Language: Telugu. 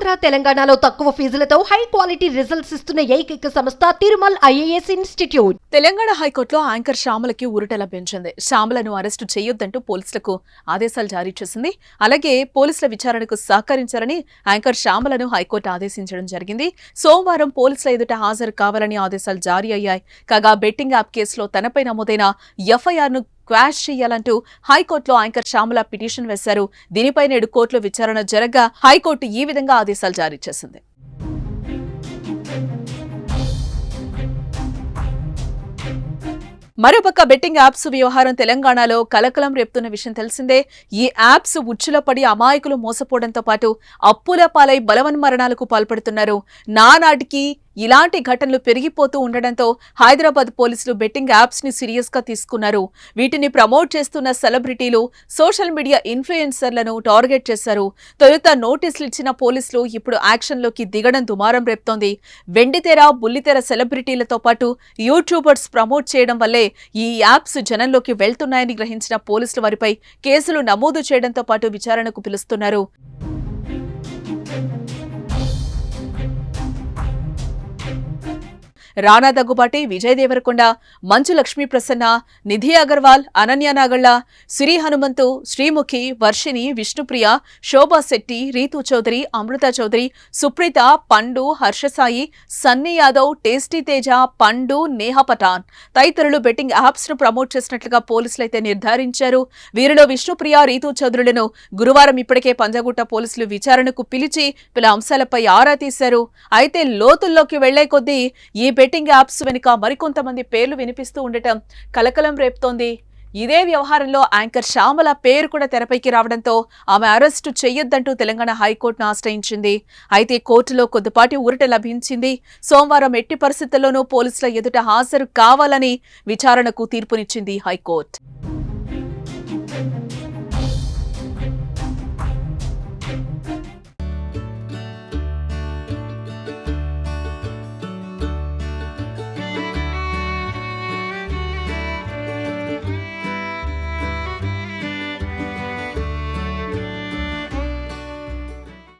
ఆంధ్ర తెలంగాణలో తక్కువ ఫీజులతో హై క్వాలిటీ రిజల్ట్స్ ఇస్తున్న ఏకైక సంస్థ తిరుమల్ ఐఏఎస్ ఇన్స్టిట్యూట్. తెలంగాణ హైకోర్టులో యాంకర్ శ్యామలకి ఊరట లభించింది. శ్యామలను అరెస్టు చేయొద్దంటూ పోలీసులకు ఆదేశాలు జారీ చేసింది. అలాగే పోలీసుల విచారణకు సహకరించాలని యాంకర్ శ్యామలను హైకోర్టు ఆదేశించడం జరిగింది. సోమవారం పోలీసుల ఎదుట హాజరు కావాలని ఆదేశాలు జారీ అయ్యాయి. కాగా బెట్టింగ్ యాప్ కేసులో తనపై నమోదైన ఎఫ్ఐఆర్ను క్వాష్ చేయాలంటూ హైకోర్టులో యాంకర్ శ్యామల పిటిషన్ వేశారు. దీనిపై నేడు కోర్టులో విచారణ జరగ్గా హైకోర్టు ఈ విధంగా ఆదేశాలు జారీ చేసింది. మరోపక్క బెట్టింగ్ యాప్స్ వ్యవహారం తెలంగాణలో కలకలం రేపుతున్న విషయం తెలిసిందే. ఈ యాప్స్ ఉచ్చులో పడి అమాయకులు మోసపోవడంతో పాటు అప్పుల పాలై బలవన్మరణాలకు పాల్పడుతున్నారు. నానాటికి ఇలాంటి ఘటనలు పెరిగిపోతూ ఉండడంతో హైదరాబాద్ పోలీసులు బెట్టింగ్ యాప్స్ ని సీరియస్ గా తీసుకున్నారు. వీటిని ప్రమోట్ చేస్తున్న సెలబ్రిటీలు, సోషల్ మీడియా ఇన్ఫ్లుయెన్సర్లను టార్గెట్ చేశారు. తొలుత నోటీసులు ఇచ్చిన పోలీసులు ఇప్పుడు యాక్షన్ లోకి దిగడం దుమారం రేపుతోంది. వెండితెర, బుల్లితెర సెలబ్రిటీలతో పాటు యూట్యూబర్స్ ప్రమోట్ చేయడం వల్లే ఈ యాప్స్ జనంలోకి వెళ్తున్నాయని గ్రహించిన పోలీసులు వారిపై కేసులు నమోదు చేయడంతో పాటు విచారణకు పిలుస్తున్నారు. రానా దగ్గుబాటి, విజయ్ దేవరకొండ, మంచు లక్ష్మీ ప్రసన్న, నిధి అగర్వాల్, అనన్య నాగళ్ల, సిరి హనుమంతు, శ్రీముఖి, వర్షిణి, విష్ణుప్రియ, శోభా శెట్టి, రీతూ చౌదరి, అమృత చౌదరి, సుప్రీత, పండు, హర్షసాయి, సన్నీ యాదవ్, టేస్టీ తేజ, పండు, నేహా పఠాన్ తదితరులు బెట్టింగ్ యాప్స్ ను ప్రమోట్ చేసినట్లుగా పోలీసులైతే నిర్ధారించారు. వీరిలో విష్ణుప్రియ, రీతూ చౌదరులను గురువారం ఇప్పటికే పంజాగుట్ట పోలీసులు విచారణకు పిలిచి పలు అంశాలపై ఆరా తీశారు. అయితే లోతుల్లోకి వెళ్లే కొద్దీ ఈ బెట్టింగ్ యాప్స్ వెనుక మరికొంతమంది పేర్లు వినిపిస్తూ ఉండటం కలకలం రేపుతోంది. ఇదే వ్యవహారంలో యాంకర్ శ్యామల పేరు కూడా తెరపైకి రావడంతో ఆమె అరెస్టు చేయొద్దంటూ తెలంగాణ హైకోర్టును ఆశ్రయించింది. అయితే కోర్టులో కొద్దిపాటి ఊరట లభించింది. సోమవారం ఎట్టి పరిస్థితుల్లోనూ పోలీసుల ఎదుట హాజరు కావాలని విచారణకు తీర్పునిచ్చింది హైకోర్టు.